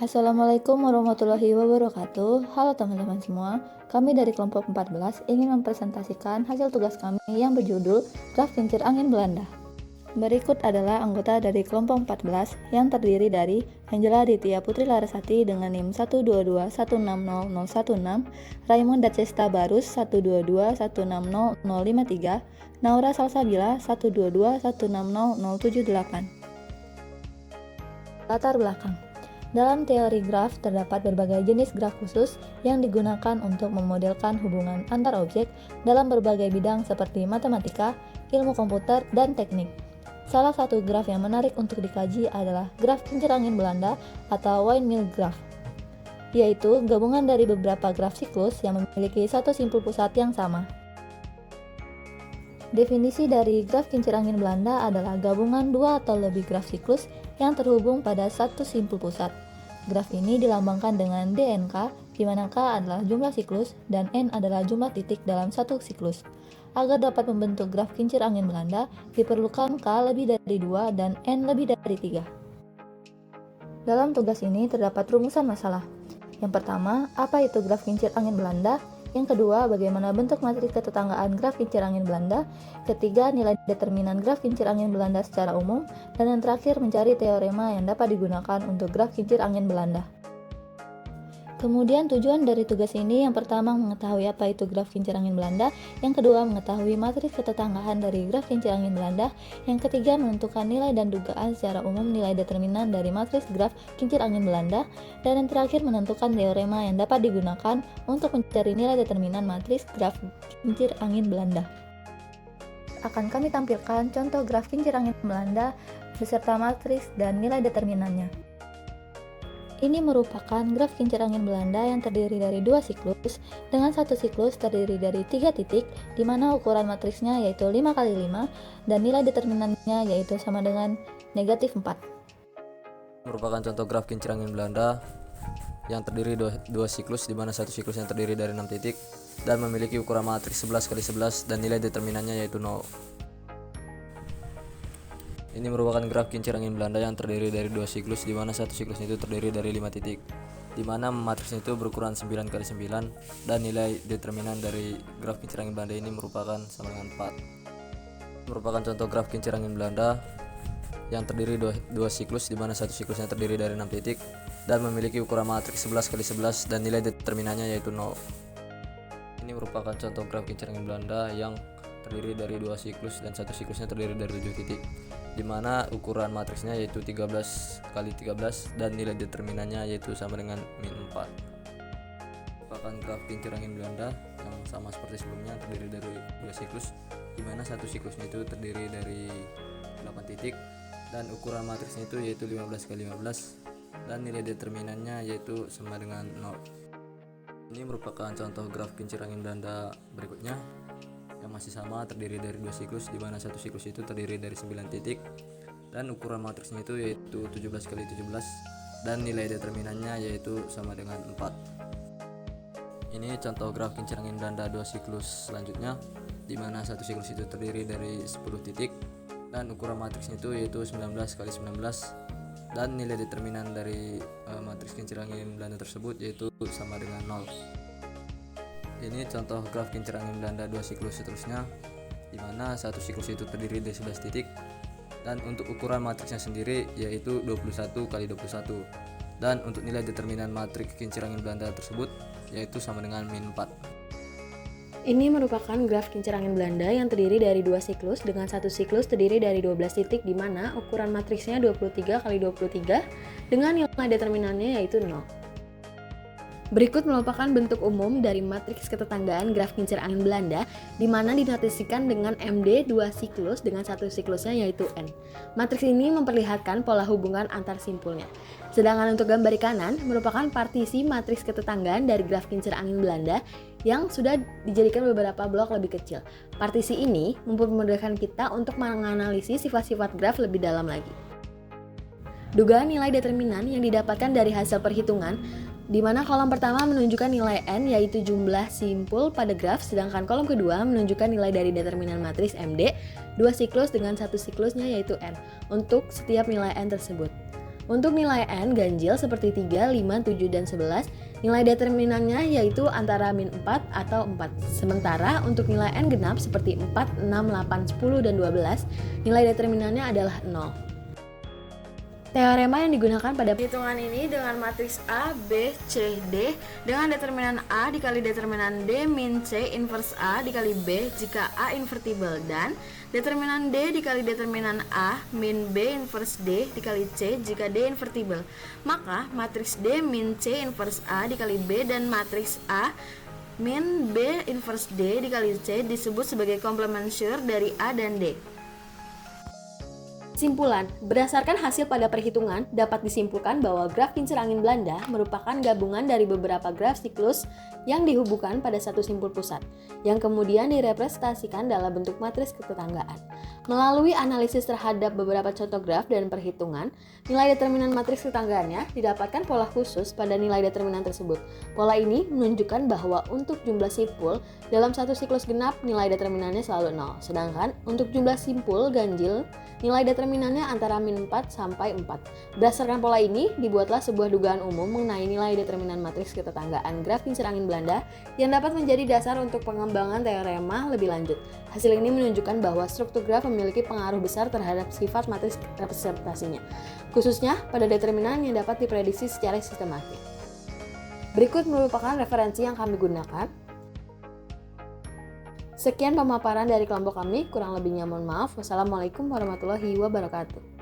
Assalamualaikum warahmatullahi wabarakatuh. Halo teman-teman semua, kami dari kelompok 14 ingin mempresentasikan hasil tugas kami yang berjudul Graf Kincir Angin Belanda. Berikut adalah anggota dari kelompok 14 yang terdiri dari Angela Ditya Putri Larasati dengan NIM 122160016, Raymond Dacesta Barus 122160053, Naura Salsabila 122160078. Latar belakang. Dalam teori graf, terdapat berbagai jenis graf khusus yang digunakan untuk memodelkan hubungan antar objek dalam berbagai bidang seperti matematika, ilmu komputer, dan teknik. Salah satu graf yang menarik untuk dikaji adalah graf kincir angin Belanda atau windmill graph, yaitu gabungan dari beberapa graf siklus yang memiliki satu simpul pusat yang sama. Definisi dari graf kincir angin Belanda adalah gabungan dua atau lebih graf siklus yang terhubung pada satu simpul pusat. Graf ini dilambangkan dengan DNK, di mana K adalah jumlah siklus dan N adalah jumlah titik dalam satu siklus. Agar dapat membentuk graf kincir angin Belanda, diperlukan K lebih dari 2 dan N lebih dari 3. Dalam tugas ini terdapat rumusan masalah. Yang pertama, apa itu graf kincir angin Belanda? Yang kedua, bagaimana bentuk matriks ketetanggaan graf kincir angin Belanda. Ketiga, nilai determinan graf kincir angin Belanda secara umum. Dan yang terakhir, mencari teorema yang dapat digunakan untuk graf kincir angin Belanda. Kemudian tujuan dari tugas ini yang pertama mengetahui apa itu graf kincir angin Belanda, yang kedua mengetahui matriks ketetanggaan dari graf kincir angin Belanda, yang ketiga menentukan nilai dan dugaan secara umum nilai determinan dari matriks graf kincir angin Belanda, dan yang terakhir menentukan teorema yang dapat digunakan untuk mencari nilai determinan matriks graf kincir angin Belanda. Akan kami tampilkan contoh graf kincir angin Belanda beserta matriks dan nilai determinannya. Ini merupakan graf kincir angin Belanda yang terdiri dari dua siklus, dengan satu siklus terdiri dari 3 titik, di mana ukuran matriksnya yaitu 5 kali 5, dan nilai determinannya yaitu sama dengan negatif 4. Merupakan contoh graf kincir angin Belanda yang terdiri dua siklus, di mana satu siklus yang terdiri dari 6 titik dan memiliki ukuran matriks 11 kali 11 dan nilai determinannya yaitu 0. Ini merupakan graf kincir angin Belanda yang terdiri dari dua siklus, di mana satu siklus itu terdiri dari 5 titik, di mana matriksnya itu berukuran 9 kali 9 dan nilai determinan dari graf kincir angin Belanda ini merupakan sama dengan 4. Merupakan contoh graf kincir angin Belanda yang terdiri dua siklus, di mana satu siklusnya terdiri dari 6 titik dan memiliki ukuran matriks 11 kali 11 dan nilai determinannya yaitu 0. Ini merupakan contoh graf kincir angin Belanda yang terdiri dari dua siklus dan satu siklusnya terdiri dari 7 titik, di mana ukuran matriksnya yaitu 13 kali 13 dan nilai determinannya yaitu sama dengan min 4. Merupakan graf kincir angin Belanda yang sama seperti sebelumnya, terdiri dari dua siklus, di mana satu siklusnya itu terdiri dari 8 titik dan ukuran matriksnya itu yaitu 15 kali 15 dan nilai determinannya yaitu sama dengan 0. Ini merupakan contoh graf kincir angin Belanda berikutnya yang masih sama, terdiri dari dua siklus, di mana satu siklus itu terdiri dari 9 titik dan ukuran matriksnya itu yaitu 17 kali 17 dan nilai determinannya yaitu sama dengan 4. Ini contoh graf kincir angin Belanda dua siklus selanjutnya, di mana satu siklus itu terdiri dari 10 titik dan ukuran matriksnya itu yaitu 19 kali 19 dan nilai determinan dari matriks kincir angin Belanda tersebut yaitu sama dengan 0. Ini contoh graf kincir angin Belanda dua siklus seterusnya, di mana satu siklus itu terdiri dari 11 titik dan untuk ukuran matriksnya sendiri yaitu 21 kali 21 dan untuk nilai determinan matriks kincir angin Belanda tersebut yaitu sama dengan min 4. Ini merupakan graf kincir angin Belanda yang terdiri dari dua siklus, dengan satu siklus terdiri dari 12 titik, di mana ukuran matriksnya 23 kali 23 dengan nilai determinannya yaitu 0. Berikut merupakan bentuk umum dari matriks ketetanggaan graf kincir angin Belanda, di mana dinotasikan dengan MD dua siklus dengan satu siklusnya yaitu N. Matriks ini memperlihatkan pola hubungan antar simpulnya. Sedangkan untuk gambar di kanan merupakan partisi matriks ketetanggaan dari graf kincir angin Belanda yang sudah dijadikan beberapa blok lebih kecil. Partisi ini mempermudahkan kita untuk menganalisis sifat-sifat graf lebih dalam lagi. Dugaan nilai determinan yang didapatkan dari hasil perhitungan, di mana kolom pertama menunjukkan nilai N yaitu jumlah simpul pada graf, sedangkan kolom kedua menunjukkan nilai dari determinan matriks MD dua siklus dengan satu siklusnya yaitu N untuk setiap nilai N tersebut. Untuk nilai N ganjil seperti 3, 5, 7, dan 11, nilai determinannya yaitu antara min 4 atau 4. Sementara untuk nilai N genap seperti 4, 6, 8, 10, dan 12, nilai determinannya adalah 0. Teorema yang digunakan pada perhitungan ini dengan matriks A, B, C, D dengan determinan A dikali determinan D min C inverse A dikali B jika A invertible dan determinan D dikali determinan A min B inverse D dikali C jika D invertible. Maka matriks D min C inverse A dikali B dan matriks A min B inverse D dikali C disebut sebagai complement sure dari A dan D. Kesimpulan, berdasarkan hasil pada perhitungan, dapat disimpulkan bahwa graf kincir angin Belanda merupakan gabungan dari beberapa graf siklus yang dihubungkan pada satu simpul pusat, yang kemudian direpresentasikan dalam bentuk matriks ketetanggaan. Melalui analisis terhadap beberapa contoh graf dan perhitungan, nilai determinan matriks ketanggaannya didapatkan pola khusus pada nilai determinan tersebut. Pola ini menunjukkan bahwa untuk jumlah simpul dalam satu siklus genap nilai determinannya selalu 0, sedangkan untuk jumlah simpul ganjil nilai determinannya antara min 4 sampai 4. Berdasarkan pola ini, dibuatlah sebuah dugaan umum mengenai nilai determinan matriks ketetanggaan graf kincir angin Belanda yang dapat menjadi dasar untuk pengembangan teorema lebih lanjut. Hasil ini menunjukkan bahwa struktur graf memiliki pengaruh besar terhadap sifat matriks representasinya, khususnya pada determinan yang dapat diprediksi secara sistematis. Berikut merupakan referensi yang kami gunakan. Sekian pemaparan dari kelompok kami, kurang lebihnya mohon maaf. Wassalamualaikum warahmatullahi wabarakatuh.